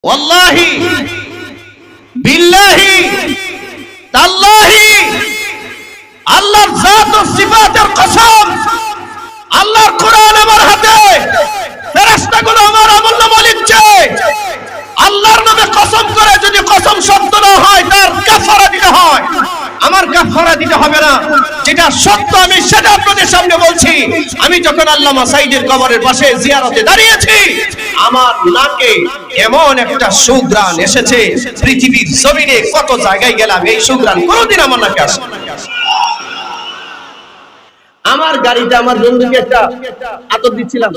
ওয়াল্লাহি বিল্লাহি তাল্লাহি আল্লাহর জাত ও সিফাতের কসম, আল্লাহর কোরআন আমার হাতে, ফেরেশতাগুলো আমার আমলনামা লিখছে। আল্লাহর নামে কসম করে যদি কসম সত্য না হয় তার কাফারা দিতে হয়। আমার কাফারা দিতে হবে না, যেটা সত্য আমি সেটা আপনাদের সামনে বলছি। আমি যখন আল্লামা সাঈদীর কবরের পাশে জিয়ারতে দাঁড়িয়েছি, আমার নাকে এমন একটা সুঘ্রাণ এসেছে, পৃথিবীর জমিনে কত জায়গায় গেলাম এই সুঘ্রাণ কোনোদিন আমার নাকে আসে। আমার গাড়িতে আমার বন্ধুকে একটা আতর দিচ্ছিলাম,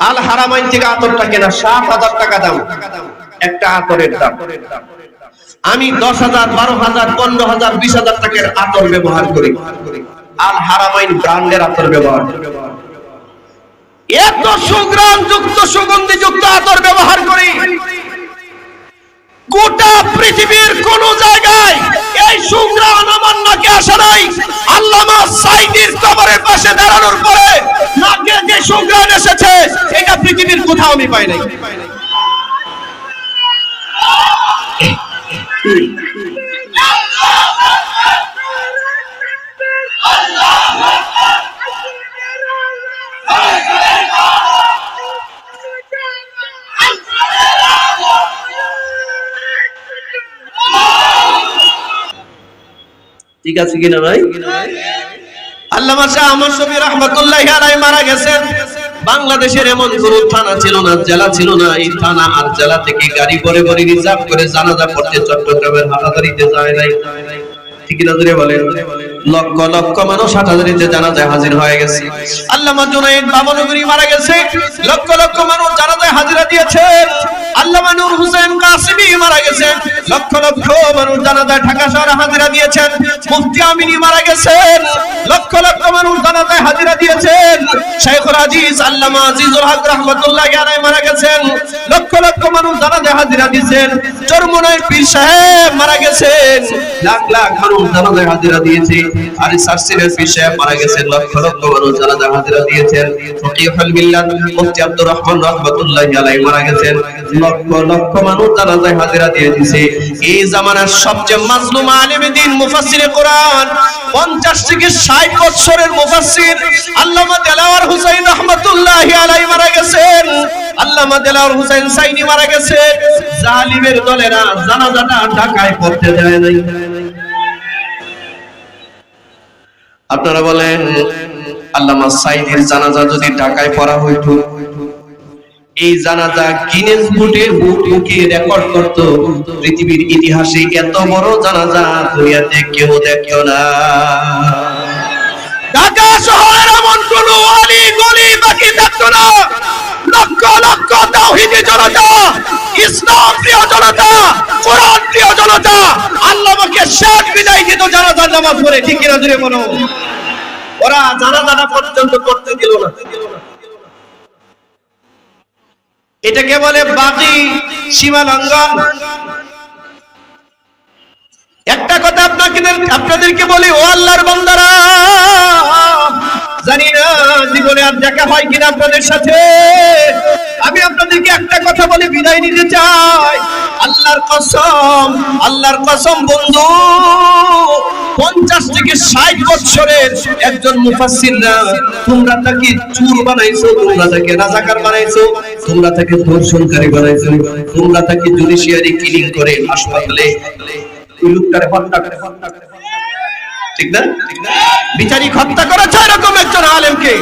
আল হারামাইন থেকে আতরটা কেনা ৭,০০০ টাকা দাম একটা আতরের দাম। আমি ১০,০০০, ১২,০০০, ১৫,০০০, ২০,০০০ টাকার আতর ব্যবহার করি, আল হারামাইন ব্র্যান্ডের আতর ব্যবহার করি। এত সুঘ্রাণ যুক্ত সুগন্ধি যুক্ত আতর ব্যবহার করি, গোটা পৃথিবীর কোন জায়গায় এই সুঘ্রাণ আমার নাকে আসে নাই। আল্লামা সাঈদীর কবরের পাশে দাঁড়ানোর পরে নাকে যে সুঘ্রাণ এসেছে এটা পৃথিবীর কোথাও আমি পাই নাই। ঠিক আছে কিনা ভাই? আল্লামা শাহ আহমদ শফী রাহমাতুল্লাহি আলাইহি মারা গেছেন। বাংলাদেশের এমন কোন থানা ছিল না, জেলা ছিল না, এই থানা আর জেলা থেকে গাড়ি করে করে রিজার্ভ করে জানাজা পড়তে চট্টগ্রামের হাটাজারিতে যায় নাই। ঠিক না জোরে বলেন? লক্ষ লক্ষ মানুষ হাটাজারিতে জানাজায় হাজির হয়ে গেছে। আল্লামা জুনায়েদ বাবনগরী মারা গেছে, লক্ষ লক্ষ মানুষ জানাজায় হাজিরা দিয়েছেন। আল্লামা নূর হোসেন কাসিমি মারা গেছেন, লক্ষ লক্ষ মানুষ জানাজায় ঢাকা শহরে হাজিরা দিয়েছেন। মুফতি আমিনী মারা গেছেন, লক্ষ লক্ষ মানুষ জানাজায় হাজিরা দিয়েছেন। শাইখুল হাদিস আল্লামা আজিজুল হক রাহমাতুল্লাহি আলাইহি মারা গেছেন, লক্ষ লক্ষ মানুষ জানাজায় হাজিরা দিয়েছেন। চরমোনাই পীর সাহেব মারা গেছেন, লাখ লাখ মানুষ জানাজায় হাজিরা দিয়েছে। আর সারসিনের পীর সাহেব মারা গেছেন, লক্ষ লক্ষ মানুষ জানাজায় হাজিরা দিয়েছেন। ফকিহুল মিল্লাত মুফতি আব্দুর রহমান রাহমাতুল্লাহি আলাইহি মারা গেছেন, লক্ষ লক্ষ মানুষ জানাজায় হাজিরা দিয়ে দিয়েছে। এই জামানার সবচেয়ে মাজলুম আলেমে দ্বীন মুফাসসিরে কোরআন 50 থেকে 60 বছরের মুফাসসির আল্লামা দেলাওয়ার হুসাইন রাহমাতুল্লাহি আলাইহি মারা গেছেন। আল্লামা দেলাওয়ার হুসাইন সাইনি মারা গেছেন। জালিমের দলেরা জানাজাটা ঢাকায় পড়তে দেয় নাই। আপনারা বলেন, আল্লামা সাঈদীর জানাজা যদি ঢাকায় পড়া হইতো, এই জানাজা গিনেস বুকে রেকর্ড করত। পৃথিবীর ইতিহাসে এত বড় জানাজা দুনিয়াতে কেউ দেখলো না। ঢাকা শহরের এমন কোন অলি গলি বাকি থাকতো না। লক্ষ লক্ষ তাওহীদি জনতা, ইসলাম প্রিয় জনতা, কোরআন প্রিয় জনতা আল্লামাকে শেষ বিদায় দিত জানাজার নামাজ পড়ে। ঠিক কিনা জোরে বলো? ওরা জানাজাটা পর্যন্ত করতে দিল না। এটাকে বলে বাকি সীমা লঙ্ঘন। একটা কথা আপনাদেরকে বলি, ও আল্লাহর বান্দারা, জানি না জীবনে আর দেখা হয় কিনা আপনাদের সাথে। আমি আপনাদেরকে একটা কথা বলে বিদায় নিতে চাই। আল্লাহর কসম বন্ধু, 50 থেকে 60 বছরের একজন মুফাসসির না, তোমরা তাকে চোর বানাইছো, তোমরা তাকে রাজাকার বানাইছো, তোমরা তাকে ধর্ষণকারী বানাইছো, তোমরা তাকে জুডিশিয়ারি কিলিং করে হাসপাতালে লোকটারে হত্যা করে, ঠিক না? বিচারিক হত্যা করেছো এরকম একজন আলেমকে,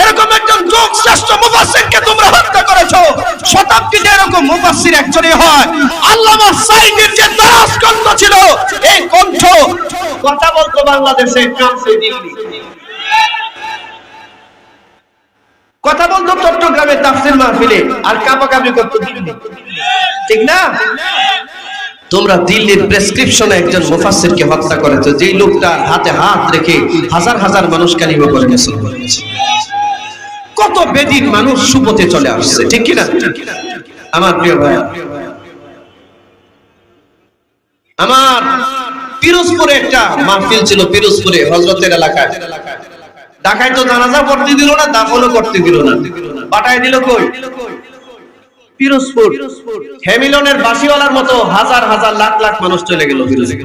এরকম একজন যুগ শ্রেষ্ঠ মুফাসসিরকে তোমরা হত্যা করেছো। শতাব্দীতে এরকম মুফাসসির একজনই হয়। আল্লামা সাঈদীর যে দারাজ কণ্ঠ ছিল, এই কণ্ঠ কথা বলতো বাংলাদেশে, কাঁপছে দিল্লি, কথা বলতো চট্টগ্রামে তাফসীর মাহফিলে, আর কাঁপাকাঁপি করতো দিল্লি, ঠিক না? তোমরা দিল্লির প্রেসক্রিপশনে একজন মুফাসসিরকে হত্যা করেছো, যেই লোকটা হাতে হাত রেখে হাজার হাজার মানুষ কালিমা পড়ে গেছে। কত বেদিন মানুষ সুপথে চলে আসছে, ঠিক কি না? আমার প্রিয় ভাই, আমার পিরোজপুরে একটা মাহফিল ছিল, পিরোজপুরে হযরতের এলাকায়। ঢাকায় তো জানাজা পড়তে দিল না, দাফনও করতে দিল না, পাঠায় দিল কই? পিরোজপুর হেমিলনের বাসিওয়ালার মতো হাজার হাজার লাখ লাখ মানুষ চলে গেল ফিরোজে।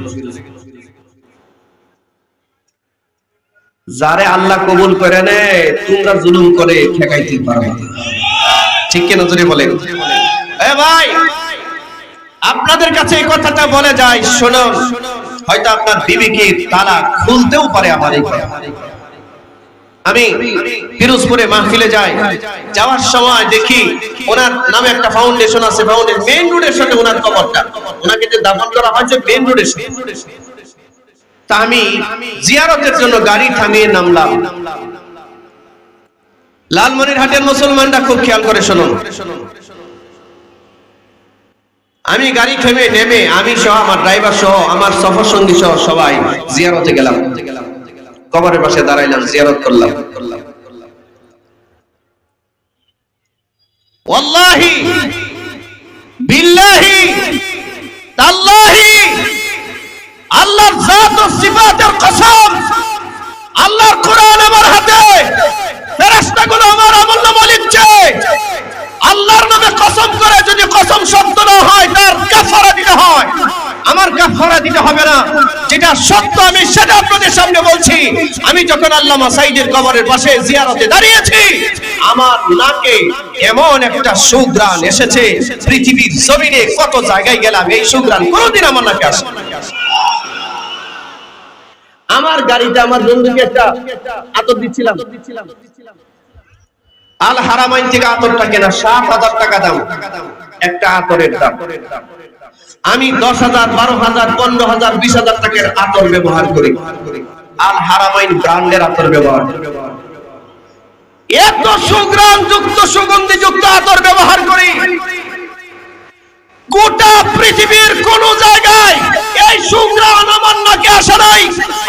যারে আল্লাহ কবুল করে নেয় তোমরা জুলুম করে ঠেকাইতে পারবে না, ঠিক কিনা জোরে বলেন। এ ভাই, আপনাদের কাছে এই কথাটা বলে যাই, শুনুন, হয়তো আপনার বিবিকে তালাক খুলতেও পারে আমার এই কথা। আমি পিরোজপুরে মাহফিলে যাই, যাওয়ার সময় দেখি ওনার নামে একটা ফাউন্ডেশন আছে, ফাউন্ডেশন মেইন রোডের সাথে ওনার কবরটা, ওনাকে যে দাফন করা হয়েছে মেইন রোডের সাথে। তা আমি জিয়ারতের জন্য গাড়ি থামিয়ে নামলাম। লালমনিরহাটের মুসলমানরা খুব খেয়াল করে শুনুন, আমি গাড়ি থেমে নেমে আমি সহ আমার ড্রাইভার সহ আমার সফর সঙ্গী সহ সবাই জিয়ারতে গেলাম, কবরের পাশে দাঁড়াইলাম, জিয়ারত করলাম। ওয়াল্লাহি বিল্লাহি তাল্লাহি আল্লাহর জাত ও সিফাতের কসম, আল্লাহর কোরআন আমার হাতে, ফেরেশতাগুলো আমার আমলনামা লিখছে। আল্লাহর নামে কসম করে যদি কসম সত্য না হয় তার কাফারা দিতে হয়, আমার কাফারা দিতে হবে না। যেটা সত্য আমি সেটা আপনাদের সামনে বলছি। আমি যখন আল্লামা সাঈদীর কবরের পাশে জিয়ারতে দাঁড়িয়েছি, আমার নাকে এমন একটা সুঘ্রাণ এসেছে, পৃথিবীর জমিনে কত জায়গায় গেলাম এই সুঘ্রাণ কোনোদিন আমার নাকে আসে। আমার গাড়িতে আমার বন্ধুকে একটা আতর দিচ্ছিলাম, আল হারামাইন থেকে আতরটা কেনা ৭,০০০ টাকা দাম, একটা আতরের দাম। আমি ১০,০০০, ১২,০০০, ১৫,০০০, ২০,০০০ টাকার আতর ব্যবহার করি, আল হারামাইন ব্র্যান্ডের আতর ব্যবহার করি। এত সুঘ্রাণ যুক্ত সুগন্ধি যুক্ত আতর ব্যবহার করি, গোটা পৃথিবীর কোন জায়গায় এই সুঘ্রাণ আমার নাকে আসে নাই।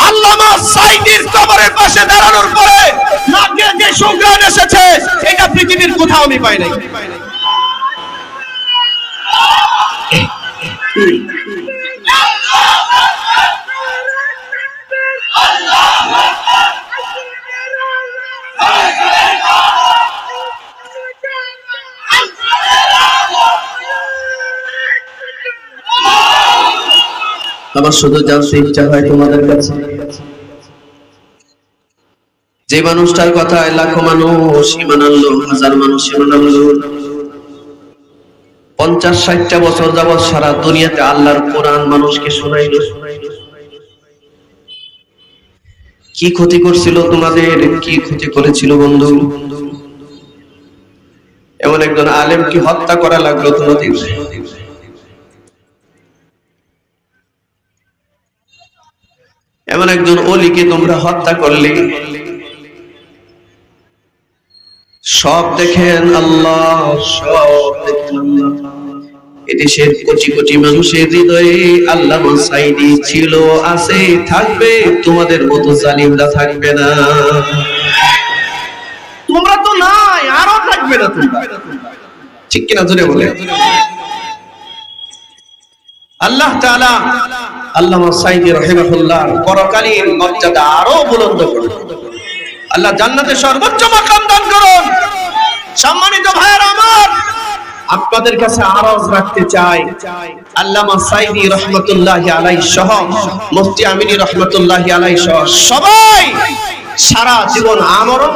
আল্লামা সাঈদীর কবরের পাশে দাঁড়ানোর পরে নাকে যে সুঘ্রাণ এসেছে এটা পৃথিবীর কোথাও আমি পাই নাই। আমার শুধু জানতে ইচ্ছা হয় তোমাদের কাছে, যে মানুষটার কথা লাখো মানুষ ঈমান আনলো, হাজার মানুষ ঈমান আনলো, ৫০-৬০টা বছর যাবত সারা দুনিয়াতে আল্লাহর কোরআন মানুষকে শোনাইলো, কি ক্ষতি করছিল তোমাদের, কি ক্ষতি করেছিল বন্ধু? এমন একজন আলেমকে হত্যা করা লাগলো তোমাদের, এমন একজন ওলিকে তোমরা হত্যা করলে। সব দেখেন আল্লাহ, সব দেখেন আল্লাহ। এদেশের কোটি কোটি মানুষের হৃদয়ে আল্লামা সাঈদী ছিল, আছে, থাকবে। তোমাদের মতো জালিমরা থাকবে না। তোমরা তো নাই, আরো থাকবে না তোমরা, ঠিক কিনা জোরে বলে। আল্লাহ তাআলা আল্লামা সাঈদী রাহিমাহুল্লাহ পরকালীন মর্যাদা আরো বুলন্দ করুন। আল্লাহ জান্নাতে সর্বোচ্চ মাকাম দান করুন। সম্মানিত ভাইয়েরা আমার, আপনাদের কাছে আরজ রাখতে চাই, আল্লামা সাঈদী রাহমাতুল্লাহি আলাইহি সহ মুফতি আমিনী রাহমাতুল্লাহি আলাইহি সহ সবাই সারা জীবন আমরণ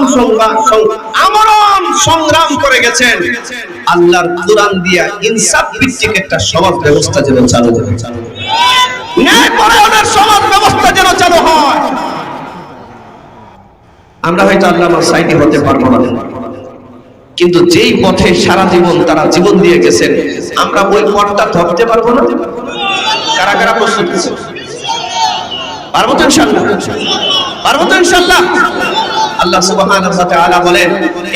সংগ্রাম করে গেছেন আল্লাহর কোরআন দিয়া ইনসাফ ভিত্তিক একটা সমাজ ব্যবস্থা যেন চালু হয়, ন্যায়পরায়ণের সমাজ ব্যবস্থা যেন চালু হয়। আমরা হয়তো আল্লামা সাঈদী হতে পারবো না, কিন্তু যেই পথে সারা জীবন তারা জীবন দিয়ে গেছেন আমরা ওই পথটা ধরতে পারবো না। কারা কারা প্রস্তুত আছে? পারবো তো ইনশাআল্লাহ, পারবো তো ইনশাআল্লাহ। আল্লাহ সুবহানাহু ওয়া তাআলা বলেন,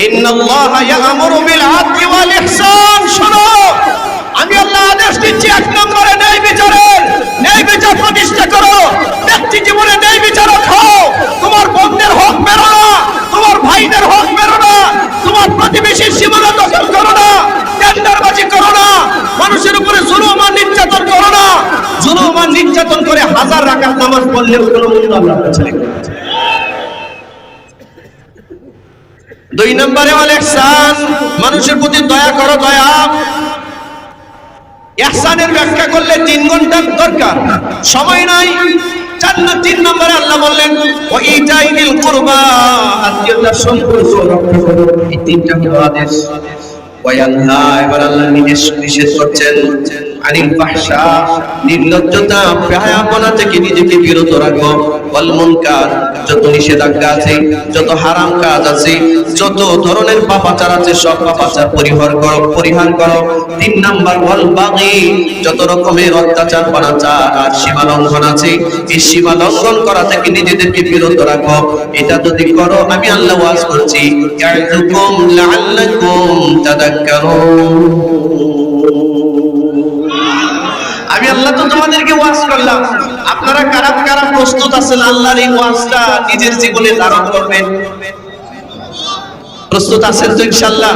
ইন্নাল্লাহা ইয়া'মুরু বিল আদলি ওয়াল ইহসান। শোনো, আমি আল্লাহ আদেশ দিচ্ছি, এক নম্বরে ন্যায় বিচারের, ন্যায় বিচার প্রতিষ্ঠা করো। ব্যক্তি জীবনে ন্যায় বিচারক হও। তোমার বন্ধের হক মেরো না, তোমার ভাইদের হক মেরো না, তোমার প্রতিবেশীর সীমানা দখল করো না, টেন্ডারবাজি করো না, মানুষের উপরে জুলুম আর নির্যাতন করো না। জুলুম আর নির্যাতন করে হাজার রাকাত নামাজ পড়লেও কোনো মূল্য আল্লাহর কাছে নেই। দুই নম্বরে ওয়াল ইহসান, মানুষের প্রতি দয়া করো, দয়া। ইহসানের ব্যাখ্যা করলে 3 ঘন্টার দরকার, সময় নাই। 3 নম্বরে আল্লাহ বললেন ওয়া ইতাইদিল কুরবা, আত্মীয়তার সম্পর্ক রক্ষা করো। এই 3টা হলো আদেশ। ওয়ায়ানহা, এবার আল্লাহ নিষেধ করছেন আনিল ফাহশা, নির্লজ্জতা, বেহায়াপনা থেকে নিজেকে বিরত রাখো। ওয়াল মুনকার, যত নিষেধাজ্ঞা আছে, যত হারাম কাজ আছে, যত ধরনের পাপাচার আছে, সব পাপাচার পরিহার করো। 3 নাম্বার ওয়াল বাগি, যত রকমের অত্যাচার, অনাচার আর সীমা লঙ্ঘন আছে, এই সীমা লঙ্ঘন করা থেকে নিজেদেরকে বিরত রাখো। এটা যদি করো, আমি আল্লাহ ওয়াজ করছি, ইয়া'যুকুম লা'আল্লাকুম তাযাক্কারুন। আমি আল্লাহ তো তোমাদেরকে ওয়াজ করলাম, আপনারা কারা কারা প্রস্তুত আছেন আল্লাহর এই ওয়াজটা নিজের জীবনে ধারণ করবেন? প্রস্তুত আছেন তো ইনশাআল্লাহ?